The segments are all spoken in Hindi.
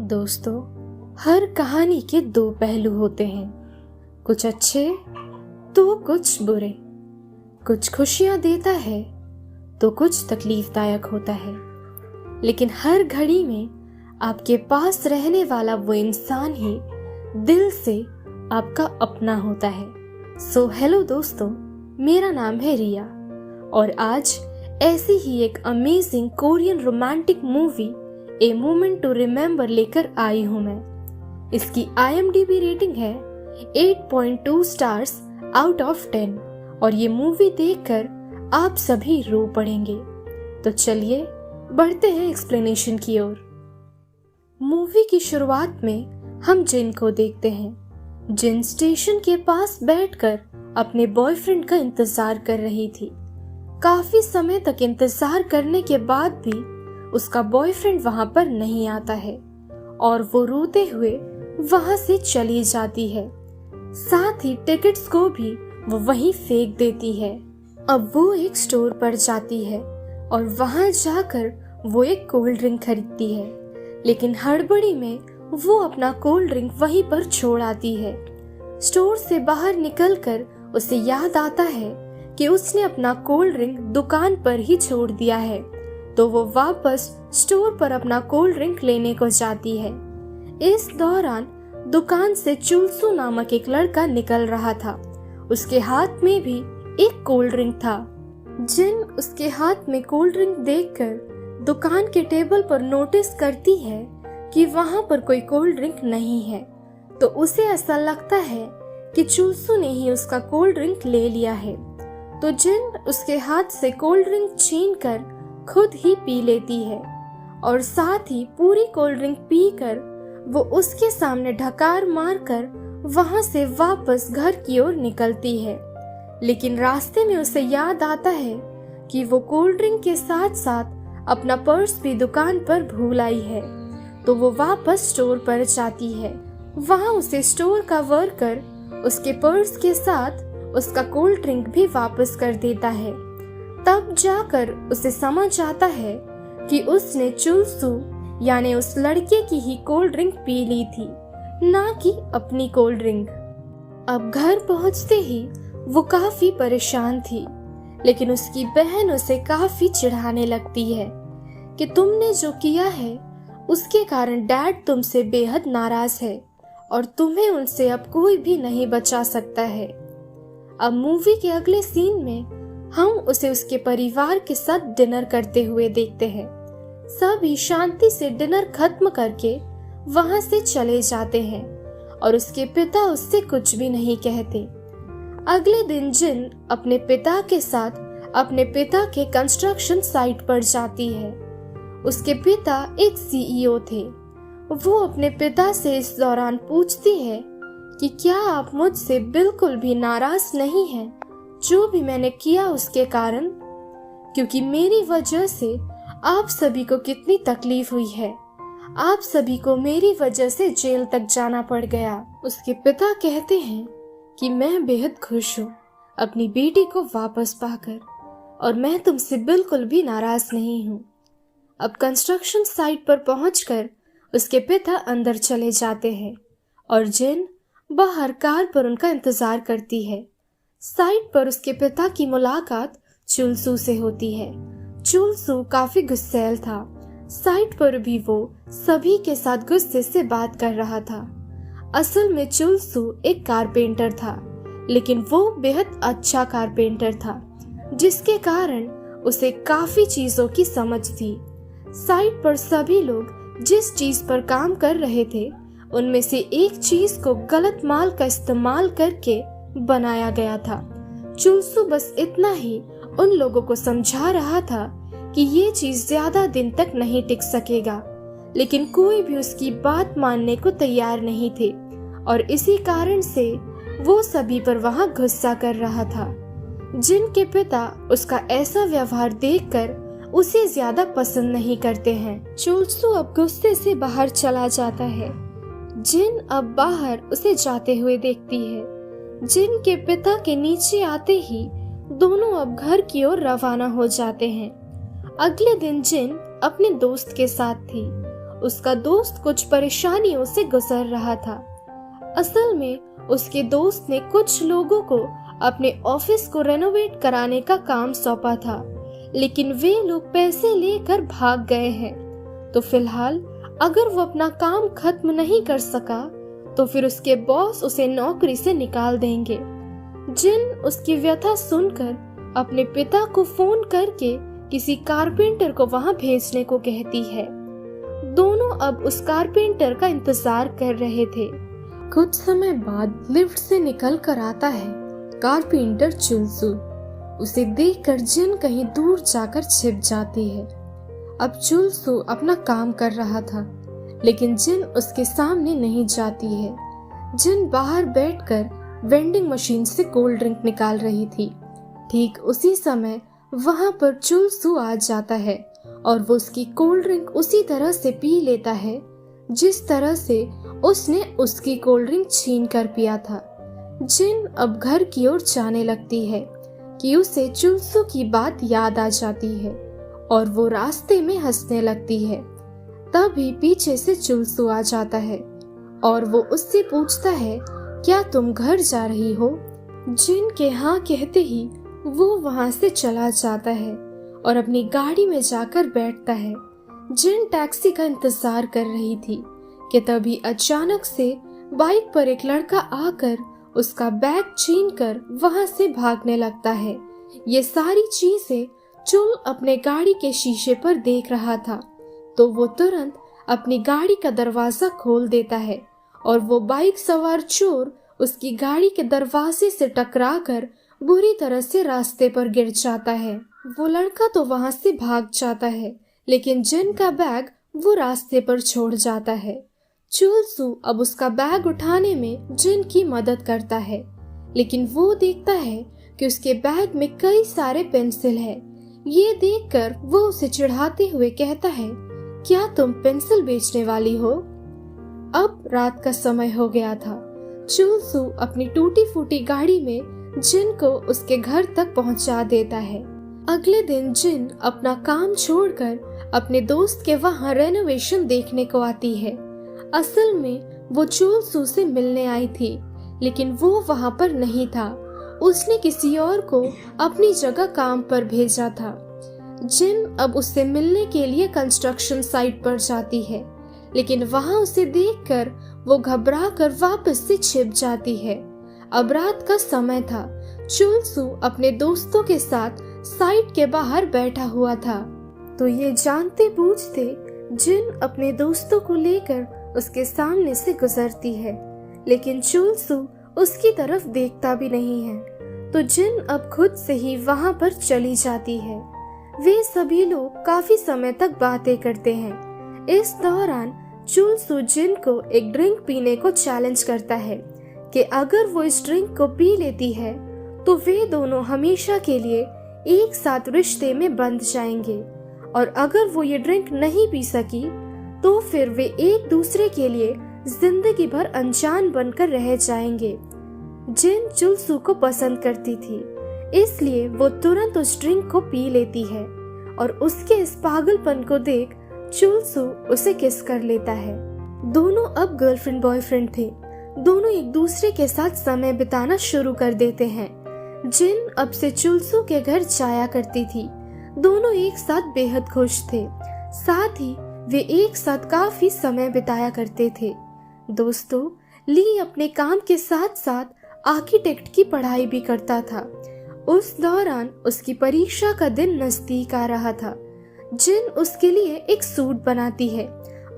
दोस्तों, हर कहानी के दो पहलू होते हैं, कुछ अच्छे तो कुछ बुरे। कुछ खुशियां देता है तो कुछ तकलीफदायक होता है, लेकिन हर घड़ी में आपके पास रहने वाला वो इंसान ही दिल से आपका अपना होता है। सो हेलो दोस्तों, मेरा नाम है रिया और आज ऐसी ही एक amazing Korean romantic movie a moment to remember लेकर आई हूं मैं। इसकी IMDb रेटिंग है 8.2 स्टार्स आउट ऑफ 10 और ये मूवी देखकर आप सभी रो पड़ेंगे। तो चलिए बढ़ते हैं एक्सप्लेनेशन की ओर। मूवी की शुरुआत में हम जिन को देखते हैं। जिन स्टेशन के पास बैठकर अपने बॉयफ्रेंड का इंतजार कर रही थी। काफी समय तक इंतजार करने के बाद भी उसका बॉयफ्रेंड वहां पर नहीं आता है और वो रोते हुए वहां से चली जाती है। साथ ही टिकट्स को भी वो वहीं फेंक देती है। अब वो एक स्टोर पर जाती है और वहां जाकर वो एक कोल्ड ड्रिंक खरीदती है, लेकिन हड़बड़ी में वो अपना कोल्ड ड्रिंक वहीं पर छोड़ आती है। स्टोर से बाहर निकलकर उसे याद आता है कि उसने अपना कोल्ड ड्रिंक दुकान पर ही छोड़ दिया है, तो वो वापस स्टोर पर अपना कोल्ड ड्रिंक लेने को जाती है। इस दौरान दुकान से चुलसू नामक एक लड़का निकल रहा था। उसके हाथ में भी एक कोल्ड ड्रिंक था। जिन उसके हाथ में कोल्ड ड्रिंक देखकर दुकान के टेबल पर नोटिस करती है कि वहां पर कोई कोल्ड ड्रिंक नहीं है, तो उसे ऐसा लगता है कि चुलसू ने ही उसका कोल्ड ड्रिंक ले लिया है। तो जिन उसके हाथ से कोल्ड ड्रिंक छीनकर खुद ही पी लेती है और साथ ही पूरी कोल्ड ड्रिंक पीकर वो उसके सामने ढकार मारकर वहां से वापस घर की ओर निकलती है। लेकिन रास्ते में उसे याद आता है कि वो कोल्ड ड्रिंक के साथ साथ अपना पर्स भी दुकान पर भूल आई है, तो वो वापस स्टोर पर जाती है। वहां उसे स्टोर का वर्कर उसके पर्स के साथ उसका कोल्ड ड्रिंक भी वापस कर देता है। तब जाकर उसे समझ आता है कि उसने चुलसू यानी उस लड़के की ही कोल्ड ड्रिंक पी ली थी, ना कि अपनी कोल्ड ड्रिंक। अब घर पहुंचते ही वो काफी परेशान थी, लेकिन उसकी बहन उसे काफी चिढ़ाने लगती है कि तुमने जो किया है उसके कारण डैड तुमसे बेहद नाराज है और तुम्हें उनसे अब कोई भी नहीं बचा सकता है। अब मूवी के अगले सीन में हम उसे उसके परिवार के साथ डिनर करते हुए देखते हैं। सभी शांति से डिनर खत्म करके वहां से चले जाते हैं और उसके पिता उससे कुछ भी नहीं कहते। अगले दिन जिन अपने पिता के साथ अपने पिता के कंस्ट्रक्शन साइट पर जाती है। उसके पिता एक CEO थे। वो अपने पिता से इस दौरान पूछती है कि क्या आप मुझसे बिल्कुल भी नाराज नहीं हैं जो भी मैंने किया उसके कारण, क्योंकि मेरी वजह से आप सभी को कितनी तकलीफ हुई है। आप सभी को मेरी वजह से जेल तक जाना पड़ गया। उसके पिता कहते हैं कि मैं बेहद खुश हूँ अपनी बेटी को वापस पाकर और मैं तुमसे बिल्कुल भी नाराज नहीं हूँ। अब कंस्ट्रक्शन साइट पर पहुंचकर उसके पिता अंदर चले जाते हैं और जिन बाहर कार पर उनका इंतजार करती है। साइट पर उसके पिता की मुलाकात चुलसू से होती है। चुलसू काफी गुस्सैल था। साइट पर भी वो सभी के साथ गुस्से से बात कर रहा था। असल में चुलसू एक कारपेंटर था, लेकिन वो बेहद अच्छा कारपेंटर था, जिसके कारण उसे काफी चीजों की समझ थी। साइट पर सभी लोग जिस चीज पर काम कर रहे थे, उनमें से एक चीज को गलत माल का इस्तेमाल करके बनाया गया था। चुलसू बस इतना ही उन लोगों को समझा रहा था कि ये चीज ज्यादा दिन तक नहीं टिक सकेगा, लेकिन कोई भी उसकी बात मानने को तैयार नहीं थे और इसी कारण से वो सभी पर वहां गुस्सा कर रहा था। जिनके पिता उसका ऐसा व्यवहार देखकर उसे ज्यादा पसंद नहीं करते हैं। चुलसू अब गुस्से से बाहर चला जाता है। जिन अब बाहर उसे जाते हुए देखती है। जिन के पिता के नीचे आते ही दोनों अब घर की ओर रवाना हो जाते हैं। अगले दिन जिन अपने दोस्त के साथ थी उसका दोस्त कुछ परेशानियों से गुजर रहा था। असल में उसके दोस्त ने कुछ लोगों को अपने ऑफिस को रेनोवेट कराने का काम सौंपा था, लेकिन वे लोग पैसे लेकर भाग गए हैं। तो फिलहाल अगर वो अपना काम खत्म नहीं कर सका तो फिर उसके बॉस उसे नौकरी से निकाल देंगे। जिन उसकी व्यथा सुनकर अपने पिता को फोन करके किसी कारपेंटर को वहां भेजने को कहती है। दोनों अब उस कारपेंटर का इंतजार कर रहे थे। कुछ समय बाद लिफ्ट से निकल कर आता है कारपेंटर चुलसू। उसे देखकर जिन कहीं दूर जाकर छिप जाती है। अब चुलसू अपना काम कर रहा था, लेकिन जिन उसके सामने नहीं जाती है। जिन बाहर बैठकर वेंडिंग मशीन से कोल्ड ड्रिंक निकाल रही थी। ठीक उसी समय वहां पर चुलसू आ जाता है और वो उसकी कोल्ड ड्रिंक उसी तरह से पी लेता है जिस तरह से उसने उसकी कोल्ड ड्रिंक छीन कर पिया था। जिन अब घर की ओर जाने लगती है कि उसे चुलसू की बात याद आ जाती है और वो रास्ते में हंसने लगती है। तभी पीछे से चुलसू आ जाता है और वो उससे पूछता है, क्या तुम घर जा रही हो? जिन के हाँ कहते ही वो वहां से चला जाता है और अपनी गाड़ी में जाकर बैठता है। जिन टैक्सी का इंतजार कर रही थी कि तभी अचानक से बाइक पर एक लड़का आकर उसका बैग छीनकर वहां से भागने लगता है। ये सारी चीजें चुल अपने गाड़ी के शीशे पर देख रहा था, तो वो तुरंत अपनी गाड़ी का दरवाजा खोल देता है और वो बाइक सवार चोर उसकी गाड़ी के दरवाजे से टकराकर बुरी तरह से रास्ते पर गिर जाता है। वो लड़का तो वहां से भाग जाता है, लेकिन जिन का बैग वो रास्ते पर छोड़ जाता है। चुलसू अब उसका बैग उठाने में जिन की मदद करता है, लेकिन वो देखता है कि उसके बैग में कई सारे पेंसिल है। ये देखकर वो उसे चिढ़ाते हुए कहता है, क्या तुम पेंसिल बेचने वाली हो? अब रात का समय हो गया था। चुलसू अपनी टूटी फूटी गाड़ी में जिन को उसके घर तक पहुंचा देता है। अगले दिन जिन अपना काम छोड़कर अपने दोस्त के वहां रेनोवेशन देखने को आती है। असल में वो चुलसू से मिलने आई थी, लेकिन वो वहां पर नहीं था। उसने किसी और को अपनी जगह काम पर भेजा था। जिन अब उससे मिलने के लिए कंस्ट्रक्शन साइट पर जाती है, लेकिन वहां उसे देखकर वो घबरा कर वापस से छिप जाती है। अब रात का समय था। चुलसू अपने दोस्तों के साथ साइट के बाहर बैठा हुआ था, तो ये जानते बूझते जिन अपने दोस्तों को लेकर उसके सामने से गुजरती है, लेकिन चुलसू उसकी तरफ देखता भी नहीं है। तो जिन अब खुद से ही वहां पर चली जाती है। वे सभी लोग काफी समय तक बातें करते हैं। इस दौरान चुलसू जिन को एक ड्रिंक पीने को चैलेंज करता है कि अगर वो इस ड्रिंक को पी लेती है तो वे दोनों हमेशा के लिए एक साथ रिश्ते में बंध जाएंगे, और अगर वो ये ड्रिंक नहीं पी सकी तो फिर वे एक दूसरे के लिए जिंदगी भर अनजान बनकर रह जाएंगे। जिन चुलसू को पसंद करती थी, इसलिए वो तुरंत उस ड्रिंक को पी लेती है और उसके इस पागलपन को देख चुलसू उसे किस कर लेता है। दोनों अब गर्लफ्रेंड बॉयफ्रेंड थे। दोनों एक दूसरे के साथ समय बिताना शुरू कर देते हैं। जिन अब से चुलसू के घर जाया करती थी। दोनों एक साथ बेहद खुश थे, साथ ही वे एक साथ काफी समय बिताया करते थे। दोस्तों, ली अपने काम के साथ साथ आर्किटेक्ट की पढ़ाई भी करता था। उस दौरान उसकी परीक्षा का दिन नजदीक आ रहा था। जिन उसके लिए एक सूट बनाती है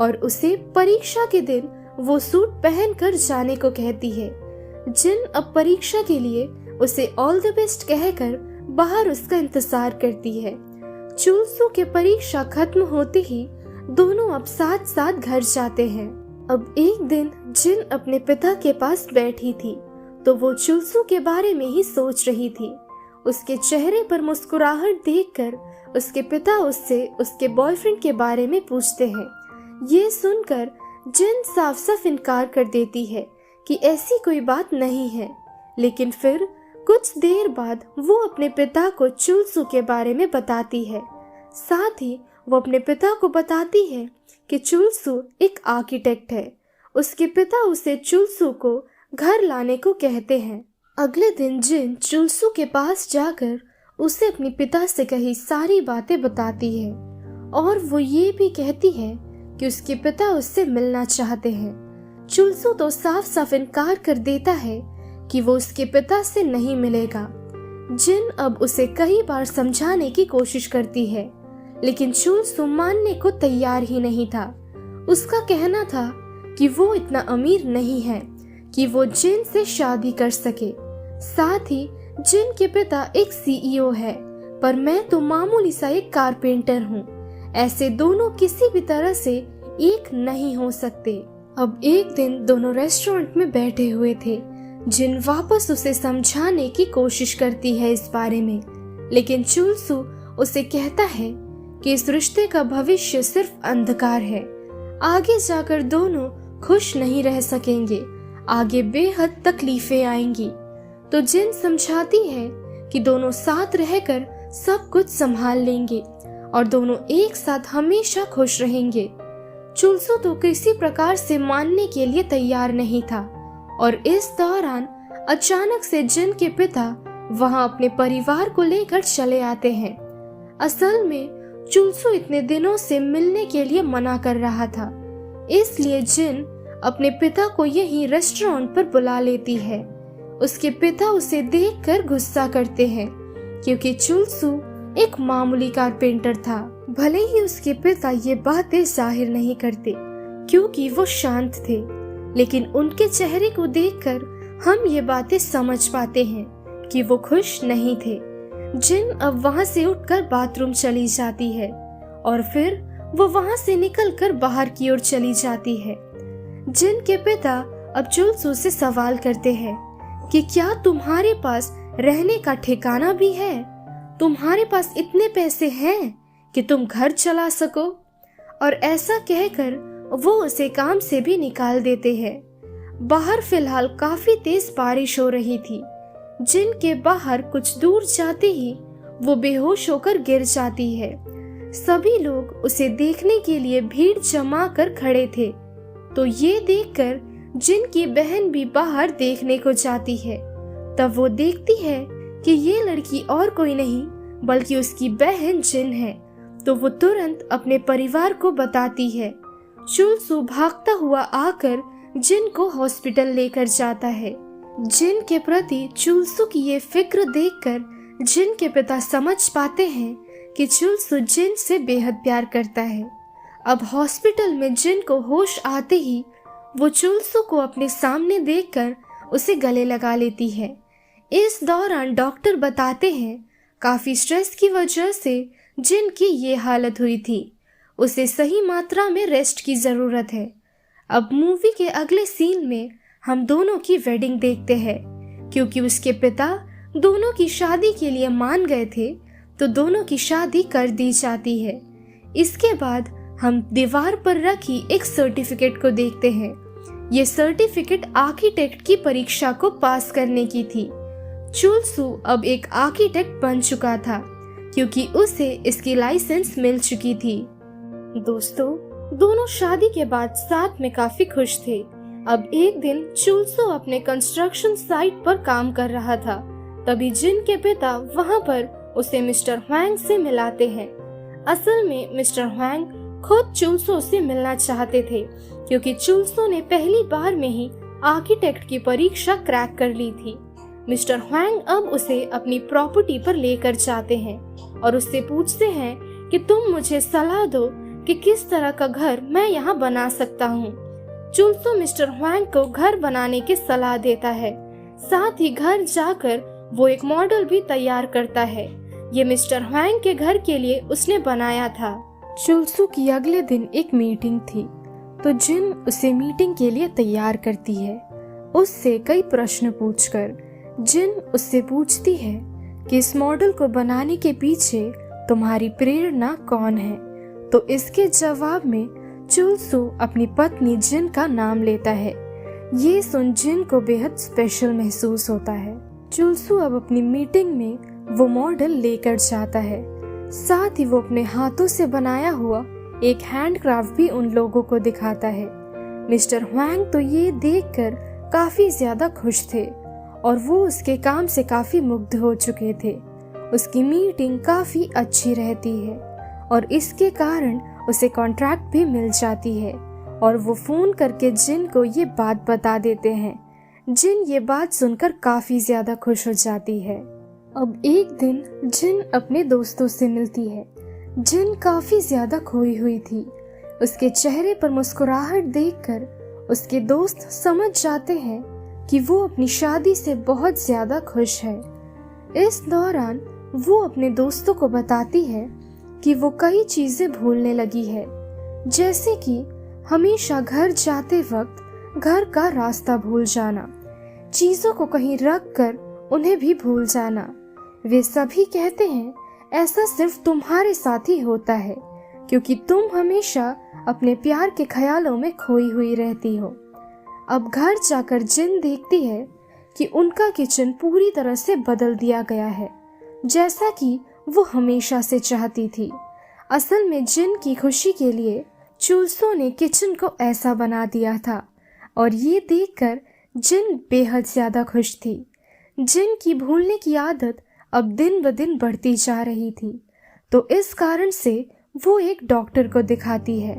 और उसे परीक्षा के दिन वो सूट पहनकर जाने को कहती है। जिन अब परीक्षा के लिए उसे ऑल द बेस्ट कहकर बाहर उसका इंतजार करती है। चुलसू के परीक्षा खत्म होते ही दोनों अब साथ साथ घर जाते हैं। अब एक दिन जिन अपने पिता के पास बैठी थी, तो वो चुलसू के बारे में ही सोच रही थी। उसके चेहरे पर मुस्कुराहट देखकर उसके पिता उससे उसके बॉयफ्रेंड के बारे में पूछते हैं। ये सुनकर जिन साफ साफ इनकार कर देती है कि ऐसी कोई बात नहीं है, लेकिन फिर कुछ देर बाद वो अपने पिता को चुलसू के बारे में बताती है। साथ ही वो अपने पिता को बताती है कि चुलसू एक आर्किटेक्ट है। उसके पिता उसे चुलसू को घर लाने को कहते हैं। अगले दिन जिन चुलसू के पास जाकर उसे अपने पिता से कही सारी बातें बताती है और वो ये भी कहती है कि उसके पिता उससे मिलना चाहते हैं। चुलसू तो साफ साफ इनकार कर देता है कि वो उसके पिता से नहीं मिलेगा। जिन अब उसे कई बार समझाने की कोशिश करती है, लेकिन चुलसू मानने को तैयार ही नहीं था। उसका कहना था कि वो इतना अमीर नहीं है कि वो जिन से शादी कर सके। साथ ही जिन के पिता एक सीईओ है, पर मैं तो मामूली सा एक कारपेंटर हूँ। ऐसे दोनों किसी भी तरह से एक नहीं हो सकते। अब एक दिन दोनों रेस्टोरेंट में बैठे हुए थे। जिन वापस उसे समझाने की कोशिश करती है इस बारे में, लेकिन चुलसू उसे कहता है कि इस रिश्ते का भविष्य सिर्फ अंधकार है। आगे जाकर दोनों खुश नहीं रह सकेंगे, आगे बेहद तकलीफें आएंगी। तो जिन समझाती है कि दोनों साथ रहकर सब कुछ संभाल लेंगे और दोनों एक साथ हमेशा खुश रहेंगे। चुलसू तो किसी प्रकार से मानने के लिए तैयार नहीं था और इस दौरान अचानक से जिन के पिता वहां अपने परिवार को लेकर चले आते हैं। असल में चुलसू इतने दिनों से मिलने के लिए मना कर रहा था, इसलिए जिन अपने पिता को यहीं रेस्टोरेंट पर बुला लेती है। उसके पिता उसे देखकर गुस्सा करते हैं क्योंकि चुलसू एक मामूली कारपेंटर था। भले ही उसके पिता ये बातें जाहिर नहीं करते क्योंकि वो शांत थे, लेकिन उनके चेहरे को देखकर हम ये बातें समझ पाते हैं कि वो खुश नहीं थे। जिन अब वहां से उठकर बाथरूम चली जाती है और फिर वो वहां से निकलकर बाहर की ओर चली जाती है। जिन के पिता अब चुलसू से सवाल करते हैं कि क्या तुम्हारे पास रहने का ठिकाना भी है? तुम्हारे पास इतने पैसे हैं कि तुम घर चला सको? और ऐसा कहकर वो उसे काम से भी निकाल देते हैं। बाहर फिलहाल काफी तेज बारिश हो रही थी। जिन के बाहर कुछ दूर जाते ही वो बेहोश होकर गिर जाती है। सभी लोग उसे देखने के लिए भीड़ जमा कर खड़े थे। तो ये देखकर जिन की बहन भी बाहर देखने को जाती है। तब वो देखती है कि ये लड़की और कोई नहीं बल्कि उसकी बहन जिन है। तो वो तुरंत अपने परिवार को बताती है। चुलसू भागता हुआ आकर जिन को हॉस्पिटल लेकर जाता है। जिन के प्रति चुलसू की ये फिक्र देखकर जिन के पिता समझ पाते हैं कि चुलसू जिन से बेहद प्यार करता है। अब हॉस्पिटल में जिन को होश आते ही वो चुलसू को अपने सामने देखकर उसे गले लगा लेती है। इस दौरान डॉक्टर बताते हैं काफी स्ट्रेस की वजह से जिन की ये हालत हुई थी। उसे सही मात्रा में रेस्ट की जरूरत है। अब मूवी के अगले सीन में हम दोनों की वेडिंग देखते हैं। क्योंकि उसके पिता दोनों की शादी के लिए मान गए थे, तो दोनों की शादी कर दी जाती है। इसके बाद हम दीवार पर रखी एक सर्टिफिकेट को देखते हैं। ये सर्टिफिकेट आर्किटेक्ट की परीक्षा को पास करने की थी। चुलसू अब एक आर्किटेक्ट बन चुका था क्योंकि उसे इसकी लाइसेंस मिल चुकी थी। दोस्तों, दोनों शादी के बाद साथ में काफी खुश थे। अब एक दिन चुलसू अपने कंस्ट्रक्शन साइट पर काम कर रहा था। तभी जिन के पिता वहां पर उसे मिस्टर ह्वांग से मिलाते हैं। असल में मिस्टर ह्वांग खुद चुलसू से मिलना चाहते थे क्योंकि चुलसू ने पहली बार में ही आर्किटेक्ट की परीक्षा क्रैक कर ली थी। मिस्टर ह्वांग अब उसे अपनी प्रॉपर्टी पर लेकर जाते हैं और उससे पूछते हैं कि तुम मुझे सलाह दो कि किस तरह का घर मैं यहाँ बना सकता हूँ। चुलसू मिस्टर ह्वांग को घर बनाने की सलाह देता है। साथ ही घर जाकर वो एक मॉडल भी तैयार करता है। ये मिस्टर ह्वांग के घर के लिए उसने बनाया था। चुलसू की अगले दिन एक मीटिंग थी, तो जिन उसे मीटिंग के लिए तैयार करती है। उससे कई प्रश्न पूछकर जिन उससे पूछती है कि इस मॉडल को बनाने के पीछे तुम्हारी प्रेरणा कौन है। तो इसके जवाब में चुलसू अपनी पत्नी जिन का नाम लेता है। ये सुन जिन को बेहद स्पेशल महसूस होता है। चुलसू अब अपनी मीटिंग में वो मॉडल लेकर जाता है। साथ ही वो अपने हाथों से बनाया हुआ एक हैंडक्राफ्ट भी उन लोगों को दिखाता है। मिस्टर हुआंग तो ये देखकर काफी ज्यादा खुश थे और वो उसके काम से काफी मुग्ध हो चुके थे। उसकी मीटिंग काफी अच्छी रहती है और इसके कारण उसे कॉन्ट्रैक्ट भी मिल जाती है और वो फोन करके जिन को ये बात बता देते हैं। जिन ये बात सुनकर काफी ज्यादा खुश हो जाती है। अब एक दिन जिन अपने दोस्तों से मिलती है। जिन काफी ज्यादा खोई हुई थी। उसके चेहरे पर मुस्कुराहट देखकर उसके दोस्त समझ जाते हैं कि वो अपनी शादी से बहुत ज्यादा खुश है। इस दौरान वो अपने दोस्तों को बताती है कि वो कई चीजें भूलने लगी है, जैसे कि हमेशा घर जाते वक्त घर का रास्ता भूल जाना, चीजों को कहीं रख कर उन्हें भी भूल जाना। वे सभी कहते हैं ऐसा सिर्फ तुम्हारे साथ ही होता है, क्योंकि तुम हमेशा अपने प्यार के ख्यालों में खोई हुई रहती हो। अब घर जाकर जिन देखती है कि उनका किचन पूरी तरह से बदल दिया गया है, जैसा कि वो हमेशा से चाहती थी। असल में जिन की खुशी के लिए चुलसो ने किचन को ऐसा बना दिया था और ये देखकर जिन बेहद ज्यादा खुश थी। जिन की भूलने की आदत अब दिन ब दिन बढ़ती जा रही थी, तो इस कारण से वो एक डॉक्टर को दिखाती है।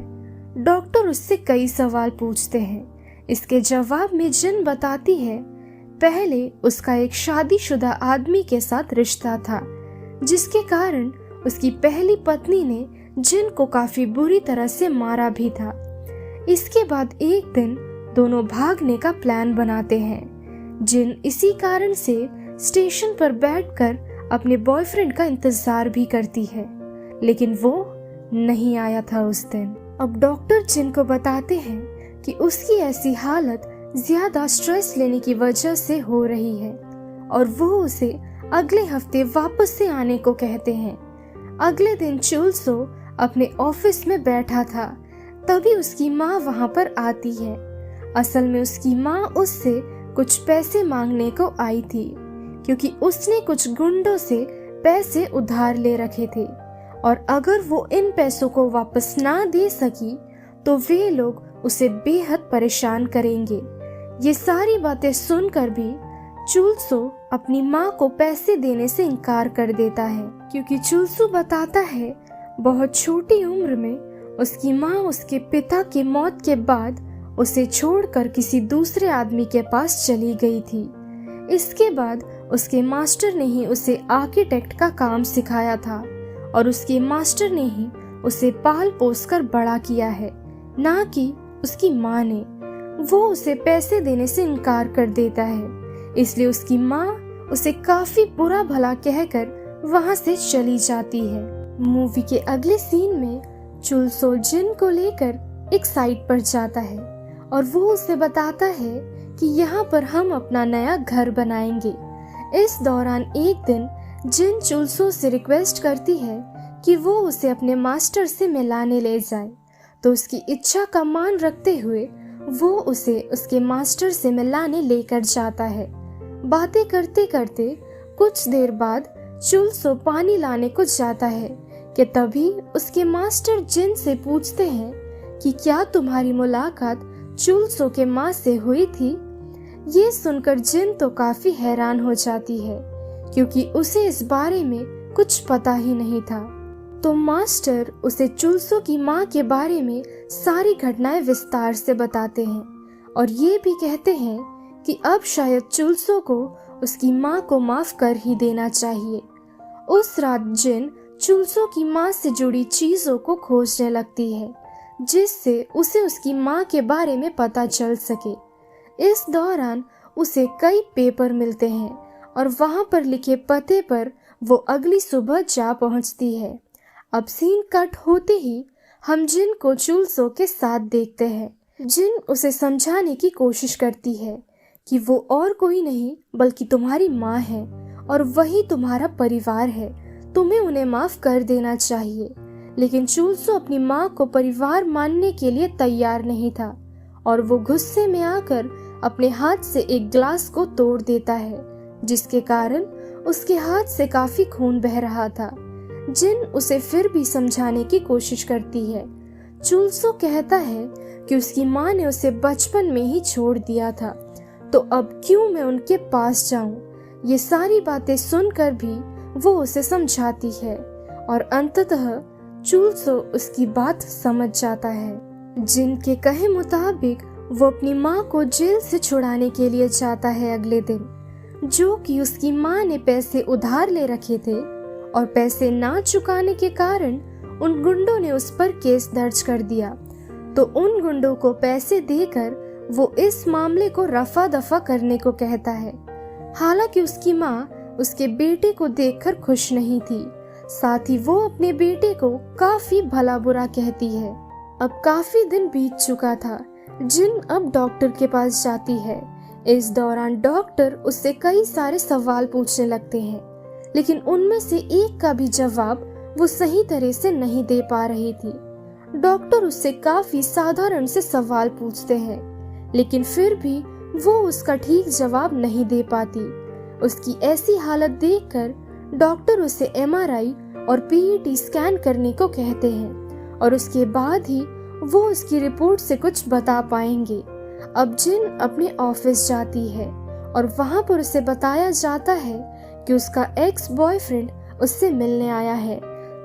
डॉक्टर उससे कई सवाल पूछते हैं। इसके जवाब में जिन बताती है पहले उसका एक शादीशुदा आदमी के साथ रिश्ता था, जिसके कारण उसकी पहली पत्नी ने जिन को काफी बुरी तरह से मारा भी था। इसके बाद एक दिन दोनों भागने का प्लान बनाते हैं। जिन इसी कारण से स्टेशन पर बैठकर अपने बॉयफ्रेंड का इंतजार भी करती है, लेकिन वो नहीं आया था उस दिन। अब डॉक्टर जिन को बताते हैं कि उसकी ऐसी हालत ज्यादा स्ट्रेस लेने की वजह से हो रही है और वो उसे अगले हफ्ते वापस से आने को कहते हैं। अगले दिन चुलसो अपने ऑफिस में बैठा था, तभी उसकी माँ वहाँ पर आती है। असल में उसकी माँ उससे कुछ पैसे मांगने को आई थी, क्योंकि उसने कुछ गुंडों से पैसे उधार ले रखे थे और अगर वो इन पैसों को वापस ना दे सकी तो वे लोग उसे बेहद परेशान करेंगे। ये सारी बातें सुनकर भी चुलसो अपनी माँ को पैसे देने से इनकार कर देता है, क्योंकि चुलसो बताता है बहुत छोटी उम्र में उसकी माँ उसके पिता की मौत के बाद उसे छोड़कर किसी दूसरे आदमी के पास चली गई थी। इसके बाद उसके मास्टर ने ही उसे आर्किटेक्ट का काम सिखाया था और उसके मास्टर ने ही उसे पाल पोस कर बड़ा किया है, ना कि उसकी माँ ने। वो उसे पैसे देने से इनकार कर देता है, इसलिए उसकी माँ उसे काफी बुरा भला कहकर वहाँ से चली जाती है। मूवी के अगले सीन में चुलसो जिन को लेकर एक साइट पर जाता है और वो उसे बताता है कि यहाँ पर हम अपना नया घर बनाएंगे। इस दौरान एक दिन जिन चुलसो से रिक्वेस्ट करती है कि वो उसे अपने मास्टर से मिलाने ले जाए, तो उसकी इच्छा का मान रखते हुए वो उसे उसके मास्टर से मिलाने लेकर जाता है। बातें करते करते कुछ देर बाद चुलसो पानी लाने को जाता है कि तभी उसके मास्टर जिन से पूछते हैं कि क्या तुम्हारी मुलाकात चुलसो के माँ से हुई थी। ये सुनकर जिन तो काफी हैरान हो जाती है, क्योंकि उसे इस बारे में कुछ पता ही नहीं था। तो मास्टर उसे चुलसो की माँ के बारे में सारी घटनाएं विस्तार से बताते हैं और ये भी कहते हैं कि अब शायद चुलसो को उसकी माँ को माफ कर ही देना चाहिए। उस रात जिन चुलसो की माँ से जुड़ी चीजों को खोजने लगती है, जिससे उसे उसकी माँ के बारे में पता चल सके। इस दौरान उसे कई पेपर मिलते हैं और वहाँ पर लिखे पते पर वो अगली सुबह जा पहुँचती है। अब सीन कट होते ही हम जिन को चुलसो के साथ देखते हैं। जिन उसे समझाने की कोशिश करती है कि वो और कोई नहीं बल्कि तुम्हारी माँ है और वही तुम्हारा परिवार है, तुम्हें उन्हें माफ कर देना चाहिए। लेकिन चुलसो अपनी माँ को परिवार मानने के लिए तैयार नहीं था और वो गुस्से में आकर अपने हाथ से एक ग्लास को तोड़ देता है, जिसके कारण उसके हाथ से काफी खून बह रहा था। जिन उसे फिर भी समझाने की कोशिश करती है, चुलसो कहता है कि उसकी माँ ने उसे बचपन में ही छोड़ दिया था, तो अब क्यों मैं उनके पास जाऊं। ये सारी बातें सुनकर भी वो उसे समझाती है और अंततः चुलसो उसकी बात समझ जाता है। जिन के कहे मुताबिक वो अपनी माँ को जेल से छुड़ाने के लिए जाता है अगले दिन, जो कि उसकी माँ ने पैसे उधार ले रखे थे और पैसे ना चुकाने के कारण उन गुंडों ने उस पर केस दर्ज कर दिया। तो उन गुंडों को पैसे देकर वो इस मामले को रफा दफा करने को कहता है। हालांकि उसकी माँ उसके बेटे को देखकर खुश नहीं थी, साथ ही वो अपने बेटे को काफी भला बुरा कहती है। अब काफी दिन बीत चुका था। जिन अब डॉक्टर के पास जाती है। इस दौरान डॉक्टर उससे कई सारे सवाल पूछने लगते हैं, लेकिन उनमें से एक का भी जवाब वो सही तरह से नहीं दे पा रही थी। डॉक्टर उससे काफी साधारण से सवाल पूछते हैं, लेकिन फिर भी वो उसका ठीक जवाब नहीं दे पाती। उसकी ऐसी हालत देखकर डॉक्टर उसे MRI और PET स्कैन करने को कहते हैं और उसके बाद ही वो उसकी रिपोर्ट से कुछ बता पाएंगे। अब जिन अपने ऑफिस जाती है और वहां पर उसे बताया जाता है कि उसका एक्स बॉयफ्रेंड उससे मिलने आया है।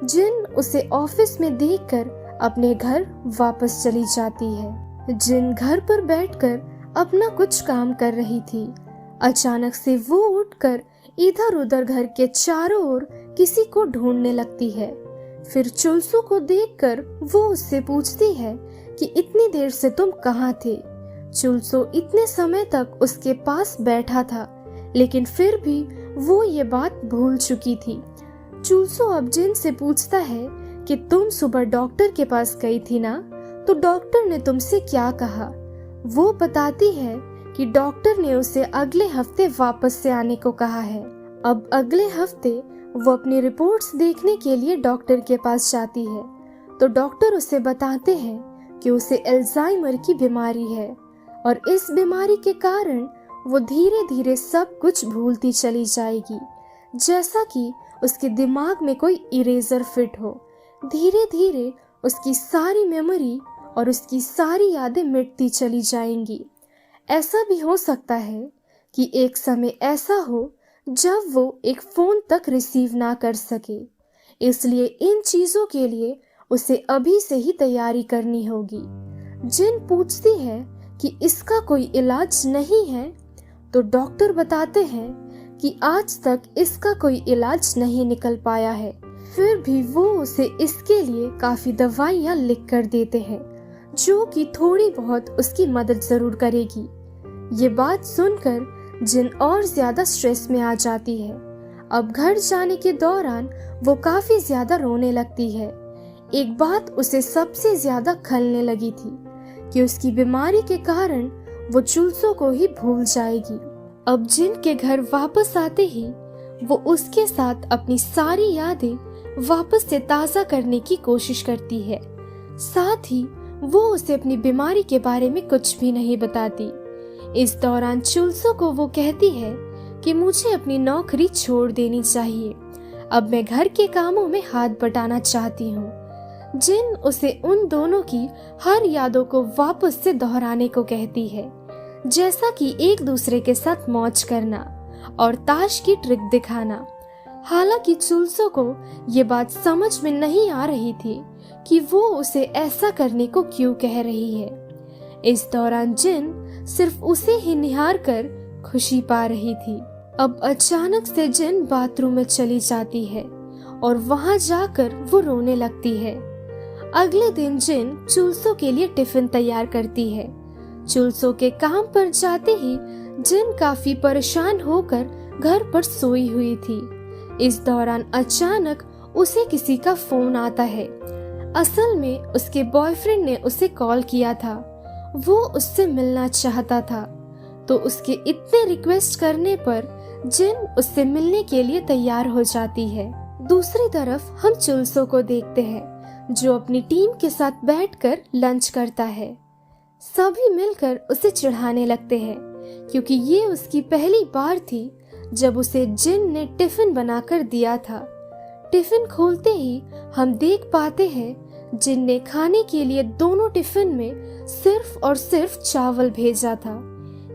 जिन उसे ऑफिस में देखकर अपने घर वापस चली जाती है। जिन घर पर बैठकर अपना कुछ काम कर रही थी, अचानक से वो उठकर इधर उधर घर के चारों ओर किसी को ढूंढने लगती है। फिर चुलसो को देखकर वो उससे पूछती है कि इतनी देर से तुम कहाँ थे। चुलसो इतने समय तक उसके पास बैठा था, लेकिन फिर भी वो ये बात भूल चुकी थी। चुलसो अब जिन से पूछता है कि तुम सुबह डॉक्टर के पास गई थी ना, तो डॉक्टर ने तुमसे क्या कहा। वो बताती है कि डॉक्टर ने उसे अगले हफ्ते वापस से आने को कहा है। अब अगले हफ्ते वो अपनी रिपोर्ट्स देखने के लिए डॉक्टर के पास जाती है, तो डॉक्टर उसे बताते हैं कि उसे अल्जाइमर की बीमारी है और इस बीमारी के कारण वो धीरे धीरे सब कुछ भूलती चली जाएगी, जैसा कि उसके दिमाग में कोई इरेजर फिट हो। धीरे धीरे उसकी सारी मेमोरी और उसकी सारी यादें मिटती चली जाएंगी। ऐसा भी हो सकता है कि एक समय ऐसा हो जब वो एक फोन तक रिसीव ना कर सके, इसलिए इन चीजों के लिए उसे अभी से ही तैयारी करनी होगी। जिन पूछती है कि इसका कोई इलाज नहीं है, तो डॉक्टर बताते हैं कि आज तक इसका कोई इलाज नहीं निकल पाया है। फिर भी वो उसे इसके लिए काफी दवाइयाँ लिख कर देते हैं, जो कि थोड़ी बहुत उसकी मदद जरूर करेगी। ये बात सुनकर जिन और ज्यादा स्ट्रेस में आ जाती है। अब घर जाने के दौरान वो काफी ज्यादा रोने लगती है। एक बात उसे सबसे ज्यादा खलने लगी थी कि उसकी बीमारी के कारण वो चुलसो को ही भूल जाएगी। अब जिन के घर वापस आते ही वो उसके साथ अपनी सारी यादें वापस से ताज़ा करने की कोशिश करती है। साथ ही वो उसे अपनी बीमारी के बारे में कुछ भी नहीं बताती। इस दौरान चुलसो को वो कहती है कि मुझे अपनी नौकरी छोड़ देनी चाहिए, अब मैं घर के कामों में हाथ बटाना चाहती हूँ। जिन उसे उन दोनों की हर यादों को वापस से दोहराने को कहती है, जैसा कि एक दूसरे के साथ मौज करना और ताश की ट्रिक दिखाना। हालांकि चुलसो को ये बात समझ में नहीं आ रही थी कि वो उसे ऐसा करने को क्यों कह रही है। इस दौरान जिन सिर्फ उसे ही निहार कर खुशी पा रही थी। अब अचानक से जिन बाथरूम में चली जाती है और वहां जाकर वो रोने लगती है। अगले दिन जिन चुलसो के लिए टिफिन तैयार करती है। चुलसो के काम पर जाते ही जिन काफी परेशान होकर घर पर सोई हुई थी। इस दौरान अचानक उसे किसी का फोन आता है। असल में उसके बॉयफ्रेंड ने उसे कॉल किया था, वो उससे मिलना चाहता था। तो उसके इतने रिक्वेस्ट करने पर जिन उससे मिलने के लिए तैयार हो जाती है। दूसरी तरफ हम चुलसो को देखते हैं, जो अपनी टीम के साथ बैठकर लंच करता है। सभी मिलकर उसे चिढ़ाने लगते हैं, क्योंकि ये उसकी पहली बार थी जब उसे जिन ने टिफिन बनाकर दिया था। टिफिन खोलते ही हम देख पाते हैं जिन ने खाने के लिए दोनों टिफिन में सिर्फ और सिर्फ चावल भेजा था।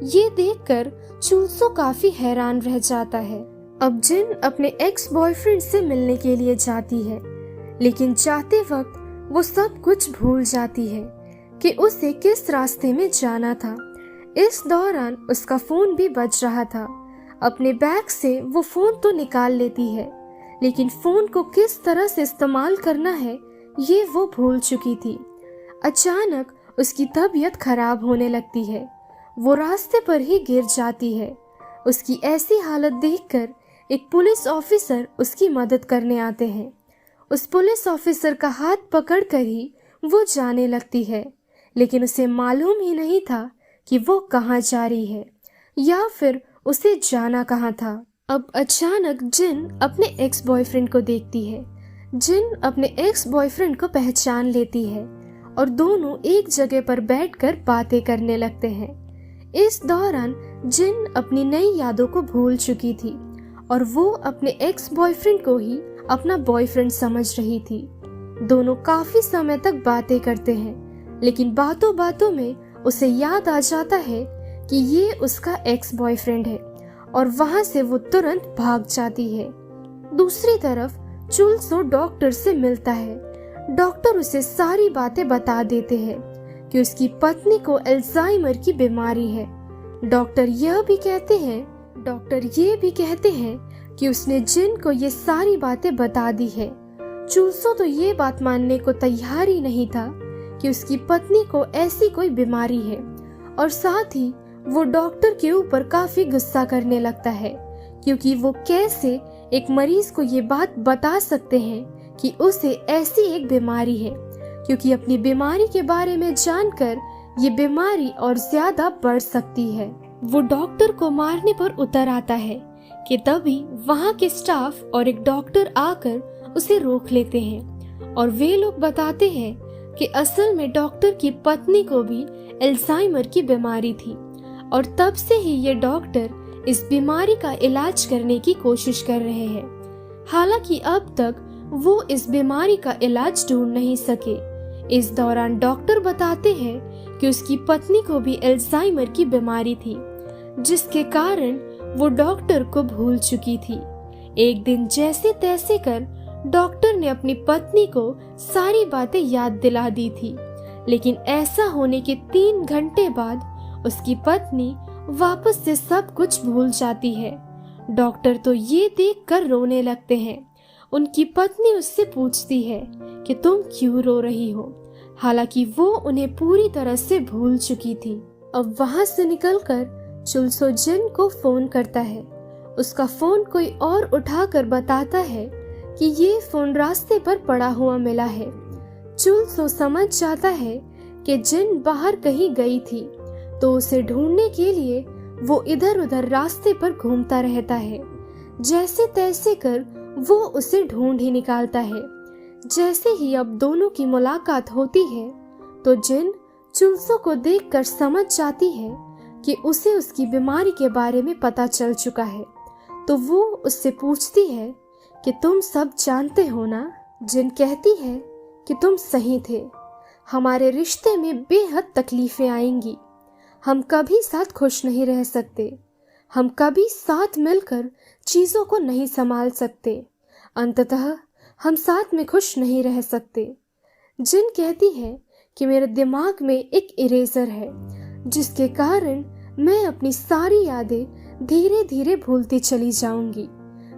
ये देखकर चुलसो काफी हैरान रह जाता है। अब जिन अपने एक्स बॉयफ्रेंड से मिलने के लिए जाती है, लेकिन जाते वक्त वो सब कुछ भूल जाती है कि उसे किस रास्ते में जाना था। इस दौरान उसका फोन भी बज रहा था। अपने बैग से वो फोन तो निकाल लेती है, लेकिन फोन को किस तरह से इस्तेमाल करना है ये वो भूल चुकी थी। अचानक उसकी तबीयत खराब होने लगती है। वो रास्ते पर ही गिर जाती है। उसकी ऐसी हालत देखकर एक पुलिस ऑफिसर उसकी मदद करने आते हैं। उस पुलिस ऑफिसर का हाथ पकड़कर ही वो जाने लगती है, लेकिन उसे मालूम ही नहीं था कि वो कहाँ जा रही है या फिर उसे जाना कहाँ था। अब अचानक जिन अपने एक्स बॉयफ्रेंड को देखती है। जिन अपने एक्स बॉयफ्रेंड को पहचान लेती है और दोनों एक जगह पर बैठकर बातें करने लगते हैं। इस दौरान जिन अपनी नई यादों को भूल चुकी थी और वो अपने एक्स बॉयफ्रेंड को ही अपना बॉयफ्रेंड समझ रही थी। दोनों काफी समय तक बातें करते हैं, लेकिन बातों बातों में उसे याद आ जाता है कि ये उसका एक्स बॉयफ्रेंड है और वहां से वो तुरंत भाग जाती है। दूसरी तरफ चुलसो डॉक्टर से मिलता है। डॉक्टर उसे सारी बातें बता देते हैं कि उसकी पत्नी को अल्जाइमर की बीमारी है। डॉक्टर ये भी कहते हैं कि उसने जिन को ये सारी बातें बता दी है। चुलसो तो ये बात मानने को तैयार ही नहीं था कि उसकी पत्नी को ऐसी कोई बीमारी है, और साथ ही वो डॉक्टर के ऊपर काफी गुस्सा करने लगता है, क्योंकि वो कैसे एक मरीज को ये बात बता सकते हैं कि उसे ऐसी एक बीमारी है, क्योंकि अपनी बीमारी के बारे में जानकर ये बीमारी और ज्यादा बढ़ सकती है। वो डॉक्टर को मारने पर उतर आता है कि तभी वहाँ के स्टाफ और एक डॉक्टर आकर उसे रोक लेते हैं और वे लोग बताते हैं कि असल में डॉक्टर की पत्नी को भी अल्जाइमर की बीमारी थी और तब से ही ये डॉक्टर इस बीमारी का इलाज करने की कोशिश कर रहे हैं। हालांकि अब तक वो इस बीमारी का इलाज ढूंढ नहीं सके। इस दौरान डॉक्टर बताते हैं कि उसकी पत्नी को भी अल्जाइमर की बीमारी थी, जिसके कारण वो डॉक्टर को भूल चुकी थी। एक दिन जैसे तैसे कर डॉक्टर ने अपनी पत्नी को सारी बातें याद दिला दी थी, लेकिन ऐसा होने के 3 घंटे बाद उसकी पत्नी वापस से सब कुछ भूल जाती है। डॉक्टर तो ये देखकर रोने लगते हैं। उनकी पत्नी उससे पूछती है कि तुम क्यों रो रही हो, हालांकि वो उन्हें पूरी तरह से भूल चुकी थी। अब वहां से निकलकर चुलसो जिन को फोन करता है। उसका फोन कोई और उठाकर बताता है कि ये फोन रास्ते पर पड़ा हुआ मिला है। चुलसो समझ जाता है कि जिन बाहर कहीं गई थी, तो उसे ढूंढने के लिए वो इधर उधर रास्ते पर घूमता रहता है। जैसे तैसे कर वो उसे ढूंढ ही निकालता है। जैसे ही अब दोनों की मुलाकात होती है, तो जिन चुलसो को देखकर समझ जाती है कि उसे उसकी बीमारी के बारे में पता चल चुका है। तो वो उससे पूछती है कि तुम सब जानते हो ना। जिन कहती है कि तुम सही थे, हमारे रिश्ते में बेहद तकलीफें आएंगी। हम कभी साथ खुश नहीं रह सकते, हम कभी साथ मिलकर चीजों को नहीं संभाल सकते, अंततः हम साथ में खुश नहीं रह सकते। जिन कहती है कि मेरे दिमाग में एक इरेजर है, जिसके कारण मैं अपनी सारी यादें धीरे धीरे भूलती चली जाऊंगी।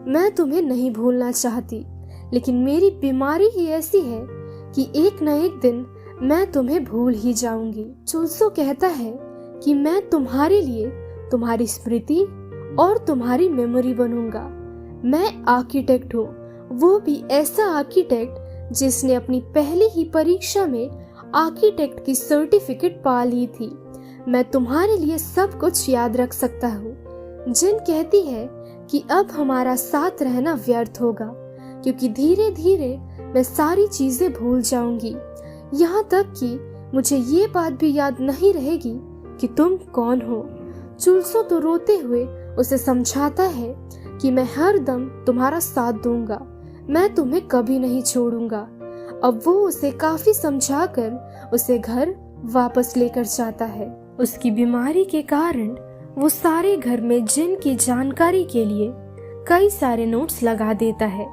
मैं तुम्हें नहीं भूलना चाहती, लेकिन मेरी बीमारी ही ऐसी है कि एक न एक दिन मैं तुम्हें भूल ही जाऊंगी। चुलसो कहता है कि मैं तुम्हारे लिए तुम्हारी स्मृति और तुम्हारी मेमोरी बनूंगा। मैं आर्किटेक्ट हूँ, वो भी ऐसा आर्किटेक्ट जिसने अपनी पहली ही परीक्षा में आर्किटेक्ट की सर्टिफिकेट पा ली थी। मैं तुम्हारे लिए सब कुछ याद रख सकता हूँ। जिन कहती है कि अब हमारा साथ रहना व्यर्थ होगा, क्योंकि धीरे धीरे मैं सारी चीजें भूल जाऊंगी, यहाँ तक कि मुझे ये बात भी याद नहीं रहेगी कि तुम कौन हो। चुलसो तो रोते हुए उसे समझाता है कि मैं हर दम तुम्हारा साथ दूंगा, मैं तुम्हें कभी नहीं छोड़ूंगा। अब वो उसे काफी समझाकर उसे घर वापस लेकर जाता है। उसकी बीमारी के कारण वो सारे घर में जिन की जानकारी के लिए कई सारे नोट्स लगा देता है।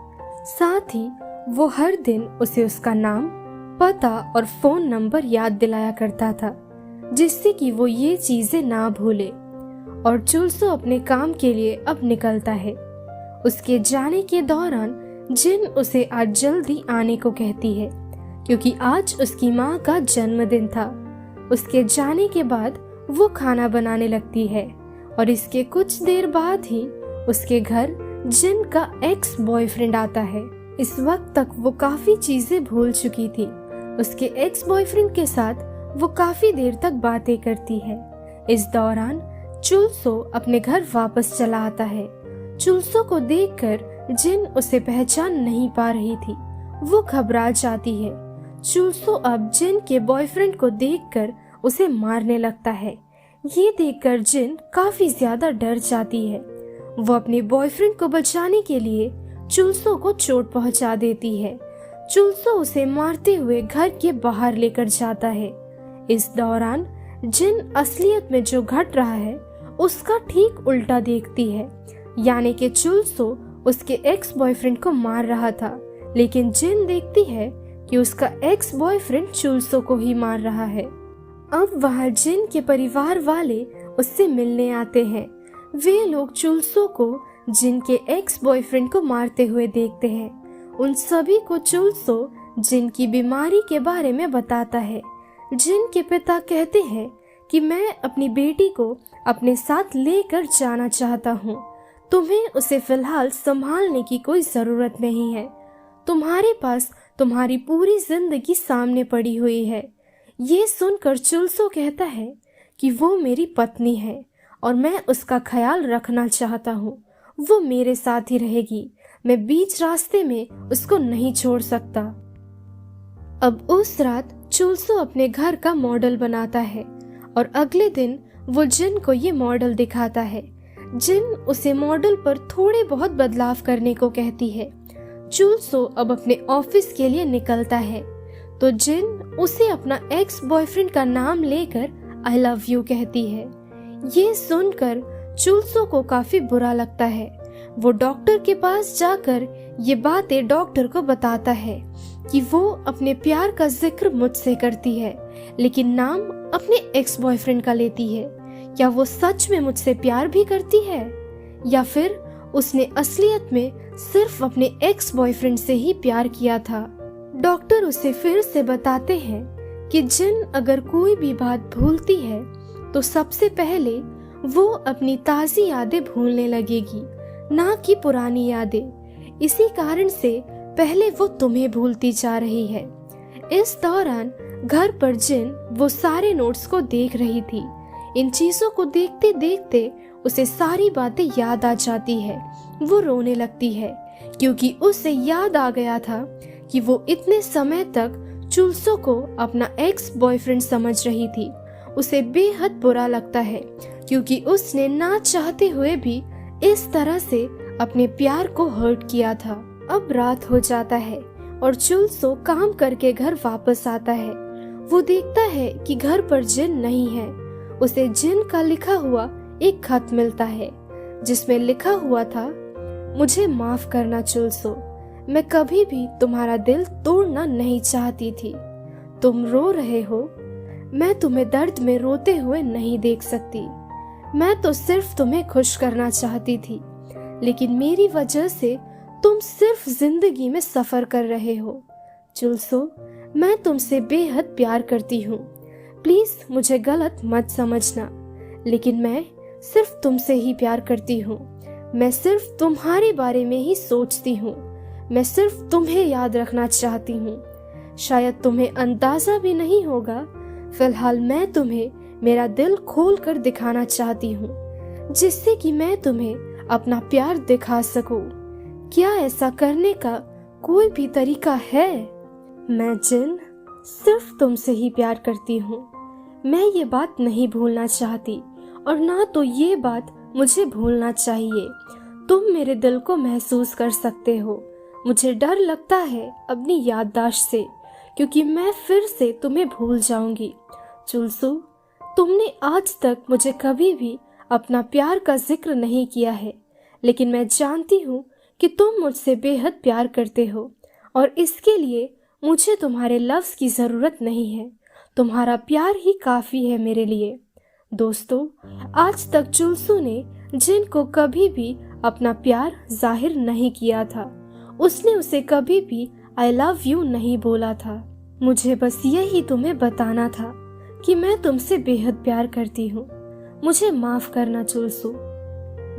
साथ ही वो हर दिन उसे उसका नाम, पता और फोन नंबर याद दिलाया करता था, जिससे कि वो ये चीजें ना भूले। और चुलसो अपने काम के लिए अब निकलता है। उसके जाने के दौरान जिन उसे आज जल्दी आने को कहती है, क्योंकि आज उसकी माँ का जन्मदिन था। उसके जाने के बाद वो खाना बनाने लगती है और इसके कुछ देर बाद ही उसके घर जिन का एक्स बॉयफ्रेंड आता है। इस वक्त तक वो काफी चीजें भूल चुकी थी। उसके एक्स बॉयफ्रेंड के साथ वो काफी देर तक बातें करती है। इस दौरान चुलसो अपने घर वापस चला आता है। चुलसो को देखकर जिन उसे पहचान नहीं पा रही थी। वो घबरा जाती है। चुलसो अब जिन के बॉयफ्रेंड को देखकर उसे मारने लगता है। ये देखकर जिन काफी ज्यादा डर जाती है। वो अपने बॉयफ्रेंड को बचाने के लिए चुलसो को चोट पहुंचा देती है। चुलसो उसे मारते हुए घर के बाहर लेकर जाता है। इस दौरान जिन असलियत में जो घट रहा है उसका ठीक उल्टा देखती है, यानी कि चुलसो उसके एक्स बॉयफ्रेंड को मार रहा था, लेकिन जिन देखती है कि उसका एक्स बॉयफ्रेंड चुलसो को ही मार रहा है। अब वहाँ जिन के परिवार वाले उससे मिलने आते हैं। वे लोग चुलसो को जिन के एक्स बॉयफ्रेंड को मारते हुए देखते हैं। उन सभी को चुलसो जिन की बीमारी के बारे में बताता है। जिन के पिता कहते हैं कि मैं अपनी बेटी को अपने साथ लेकर जाना चाहता हूँ। तुम्हें उसे फिलहाल संभालने की कोई जरूरत नहीं है। तुम्हारे पास तुम्हारी पूरी जिंदगी सामने पड़ी हुई है। ये सुनकर चुलसो कहता है कि वो मेरी पत्नी है और मैं उसका ख्याल रखना चाहता हूँ। वो मेरे साथ ही रहेगी। मैं बीच रास्ते में उसको नहीं छोड़ सकता। अब उस रात चुलसो अपने घर का मॉडल बनाता है और अगले दिन वो जिन को ये मॉडल दिखाता है। जिन उसे मॉडल पर थोड़े बहुत बदलाव करने को कहती है। चुलसो अब अपने ऑफिस के लिए निकलता है तो जिन उसे अपना एक्स बॉयफ्रेंड का नाम लेकर आई लव यू कहती है। ये सुनकर चुलसो को काफी बुरा लगता है। वो डॉक्टर के पास जाकर ये बातें डॉक्टर को बताता है कि वो अपने प्यार का जिक्र मुझसे करती है, लेकिन नाम अपने एक्स बॉयफ्रेंड का लेती है। क्या वो सच में मुझसे प्यार भी करती है या फिर उसने असलियत में सिर्फ अपने एक्स बॉयफ्रेंड से ही प्यार किया था। डॉक्टर उसे फिर से बताते हैं कि जिन अगर कोई भी बात भूलती है तो सबसे पहले वो अपनी ताज़ी यादें भूलने लगेगी, ना कि पुरानी यादें। इसी कारण से पहले वो तुम्हें भूलती जा रही है। इस दौरान घर पर जिन वो सारे नोट्स को देख रही थी। इन चीजों को देखते देखते उसे सारी बातें याद आ जाती है। वो रोने लगती है क्योंकि उसे याद आ गया था कि वो इतने समय तक चुलसो को अपना एक्स बॉयफ्रेंड समझ रही थी। उसे बेहद बुरा लगता है क्योंकि उसने ना चाहते हुए भी इस तरह से अपने प्यार को हर्ट किया था। अब रात हो जाता है और चुलसो काम करके घर वापस आता है। वो देखता है कि घर पर जिन नहीं है। उसे जिन का लिखा हुआ एक खत मिलता है जिसमें लिखा हुआ था, मुझे माफ करना चुलसो, मैं कभी भी तुम्हारा दिल तोड़ना नहीं चाहती थी। तुम रो रहे हो, मैं तुम्हें दर्द में रोते हुए नहीं देख सकती। मैं तो सिर्फ तुम्हें खुश करना चाहती थी, लेकिन मेरी वजह से तुम सिर्फ जिंदगी में सफर कर रहे हो। चुलसो, मैं तुमसे बेहद प्यार करती हूँ। प्लीज मुझे गलत मत समझना, लेकिन मैं सिर्फ तुमसे ही प्यार करती हूँ। मैं सिर्फ तुम्हारे बारे में ही सोचती हूँ। मैं सिर्फ तुम्हें याद रखना चाहती हूँ। शायद तुम्हें अंदाजा भी नहीं होगा, फिलहाल मैं तुम्हें मेरा दिल खोल कर दिखाना चाहती हूँ, जिससे कि मैं तुम्हें अपना प्यार दिखा सकूं। क्या ऐसा करने का कोई भी तरीका है? मैं जिन सिर्फ तुमसे ही प्यार करती हूँ। मैं ये बात नहीं भूलना चाहती और ना तो ये बात मुझे भूलना चाहिए। तुम मेरे दिल को महसूस कर सकते हो। मुझे डर लगता है अपनी याददाश्त से, क्योंकि मैं फिर से तुम्हें भूल जाऊंगी। चुलसू, तुमने आज तक मुझे कभी भी अपना प्यार का जिक्र नहीं किया है, लेकिन मैं जानती हूँ कि तुम मुझसे बेहद प्यार करते हो और इसके लिए मुझे तुम्हारे लफ्ज़ की ज़रूरत नहीं है। तुम्हारा प्यार ही काफ़ी है मेरे लिए। दोस्तों, आज तक चुलसू ने जिन को कभी भी अपना प्यार जाहिर नहीं किया था। उसने उसे कभी भी आई लव यू नहीं बोला था। मुझे बस यही तुम्हें बताना था कि मैं तुमसे बेहद प्यार करती हूँ। मुझे माफ करना चुलसू।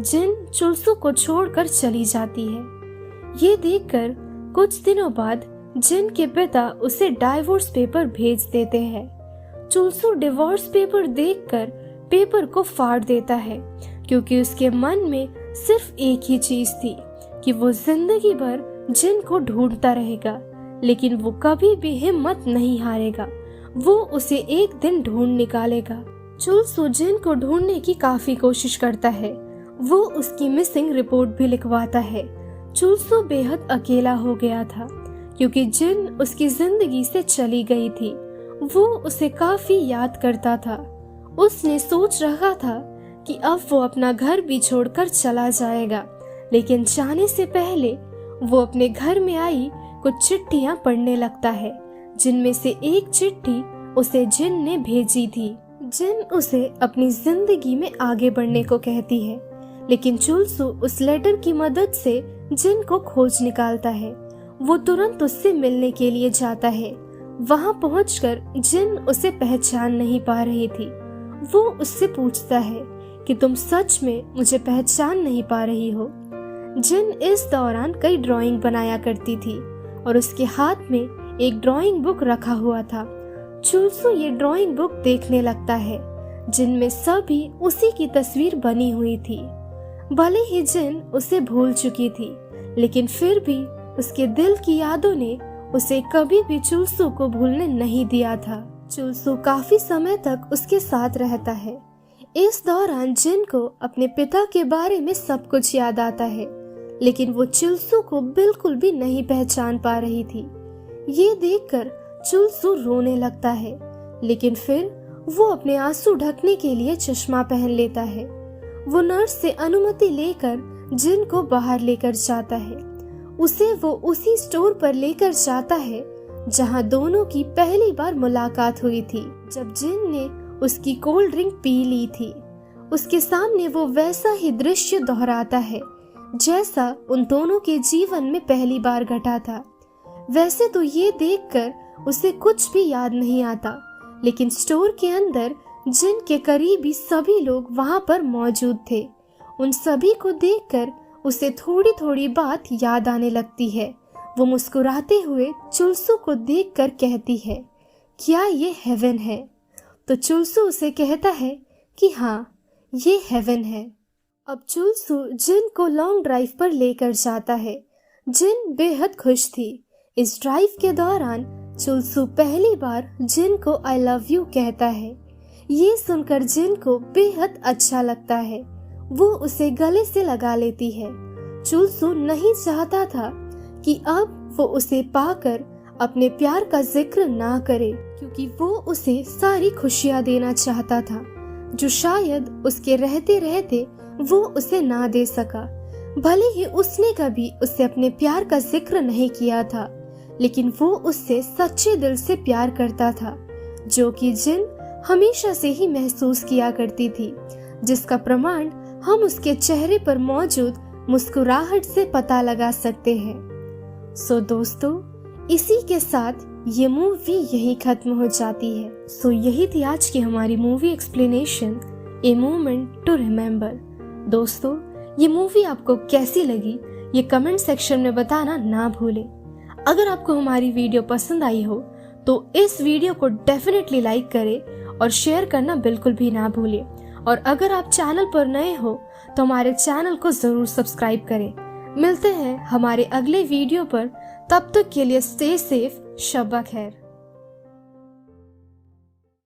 जिन चुलसू को छोड़कर चली जाती है। ये देखकर कुछ दिनों बाद जिन के पिता उसे डाइवोर्स पेपर भेज देते हैं। चुलसू डिवोर्स पेपर देखकर पेपर को फाड़ देता है, क्योंकि उसके मन में सिर्फ एक ही चीज थी कि वो जिंदगी भर जिन को ढूंढता रहेगा, लेकिन वो कभी भी हिम्मत नहीं हारेगा। वो उसे एक दिन ढूंढ निकालेगा। चुलसू जिन को ढूंढने की काफी कोशिश करता है। वो उसकी मिसिंग रिपोर्ट भी लिखवाता है। चुलसू बेहद अकेला हो गया था, क्योंकि जिन उसकी जिंदगी से चली गई थी। वो उसे काफी याद करता था। उसने सोच रखा था कि अब वो अपना घर भी छोड़कर चला जाएगा, लेकिन जाने से पहले वो अपने घर में आई कुछ चिट्ठियां पढ़ने लगता है, जिनमें से एक चिट्ठी उसे जिन ने भेजी थी। जिन उसे अपनी जिंदगी में आगे बढ़ने को कहती है, लेकिन चुलसू उस लेटर की मदद से जिन को खोज निकालता है। वो तुरंत उससे मिलने के लिए जाता है। वहां पहुंचकर जिन उसे पहचान नहीं पा रही थी। वो उससे पूछता है कि तुम सच में मुझे पहचान नहीं पा रही हो। जिन इस दौरान कई ड्राइंग बनाया करती थी और उसके हाथ में एक ड्राइंग बुक रखा हुआ था। चुलसू ये ड्राइंग बुक देखने लगता है, जिनमें सभी उसी की तस्वीर बनी हुई थी। भले ही जिन उसे भूल चुकी थी, लेकिन फिर भी उसके दिल की यादों ने उसे कभी भी चुलसू को भूलने नहीं दिया था। चुलसू काफी समय तक उसके साथ रहता है। इस दौरान जिन को अपने पिता के बारे में सब कुछ याद आता है, लेकिन वो चुलसू को बिल्कुल भी नहीं पहचान पा रही थी। ये देखकर चुलसू रोने लगता है, लेकिन फिर वो अपने आंसू ढकने के लिए चश्मा पहन लेता है। वो नर्स से अनुमति लेकर जिन को बाहर लेकर जाता है। उसे वो उसी स्टोर पर लेकर जाता है जहां दोनों की पहली बार मुलाकात हुई थी, जब जिन ने उसकी कोल्ड ड्रिंक पी ली थी। उसके सामने वो वैसा ही दृश्य दोहराता है जैसा उन दोनों के जीवन में पहली बार घटा था। वैसे तो ये देखकर उसे कुछ भी याद नहीं आता, लेकिन स्टोर के अंदर जिन के करीबी सभी लोग वहां पर मौजूद थे। उन सभी को देखकर उसे थोड़ी थोड़ी बात याद आने लगती है। वो मुस्कुराते हुए चुलसू को देखकर कहती है, क्या ये हेवन है? तो चुलसू उसे कहता है कि हाँ, ये हेवन है। अब चुलसू जिन को लॉन्ग ड्राइव पर लेकर जाता है। जिन बेहद खुश थी। इस ड्राइव के दौरान चुलसू पहली बार जिन को आई लव यू कहता है। ये सुनकर जिन को बेहद अच्छा लगता है। वो उसे गले से लगा लेती है। चुलसू नहीं चाहता था कि अब वो उसे पाकर अपने प्यार का जिक्र ना करे, क्योंकि वो उसे सारी खुशियां देना चाहता था, जो शायद उसके रहते रहते वो उसे ना दे सका। भले ही उसने कभी उससे अपने प्यार का जिक्र नहीं किया था, लेकिन वो उससे सच्चे दिल से प्यार करता था, जो कि जिन हमेशा से ही महसूस किया करती थी, जिसका प्रमाण हम उसके चेहरे पर मौजूद मुस्कुराहट से पता लगा सकते हैं। सो दोस्तों, इसी के साथ ये मूवी यही खत्म हो जाती है। सो यही थी आज की हमारी movie explanation, a moment to remember. दोस्तों, ये मूवी आपको कैसी लगी ये कमेंट सेक्शन में बताना ना भूलें। अगर आपको हमारी वीडियो पसंद आई हो तो इस वीडियो को डेफिनेटली लाइक करें और शेयर करना बिल्कुल भी ना भूलें। और अगर आप चैनल पर नए हो तो हमारे चैनल को जरूर सब्सक्राइब करें। मिलते हैं हमारे अगले वीडियो पर, तब तक के लिए स्टे सेफ, शब्बा खैर।